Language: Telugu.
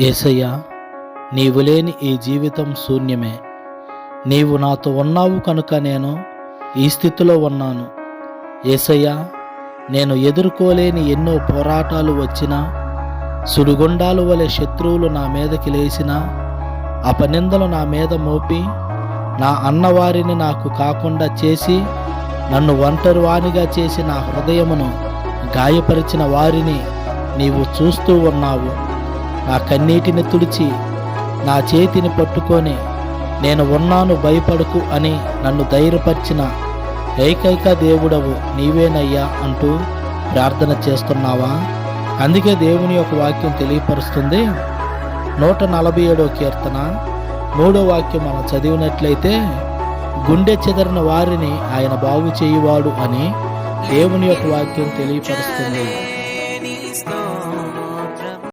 యేసయ్యా, నీవు లేని ఈ జీవితం శూన్యమే. నీవు నాతో ఉన్నావు కనుక నేను ఈ స్థితిలో ఉన్నాను. యేసయ్యా, నేను ఎదుర్కోలేని ఎన్నో పోరాటాలు వచ్చినా, సుడిగుండాలు వలె శత్రువులు నా మీదకి లేచినా, అపనిందలు నా మీద మోపి నా అన్నవారిని నాకు కాకుండా చేసి నన్ను ఒంటరివానిగా చేసి నా హృదయమును గాయపరిచిన వారిని నీవు చూస్తూ ఉన్నావు. నా కన్నీటిని తుడిచి నా చేతిని పట్టుకొని నేను ఉన్నాను, భయపడకు అని నన్ను ధైర్యపరిచిన ఏకైక దేవుడవు నీవేనయ్యా అంటూ ప్రార్థన చేస్తున్నావా? అందుకే దేవుని యొక్క వాక్యం తెలియపరుస్తుంది. 147వ కీర్తన 3వ వాక్యం మనం చదివినట్లయితే, గుండె చెదరిన వారిని ఆయన బాగు చేయువాడు అని దేవుని యొక్క వాక్యం తెలియపరుస్తుంది.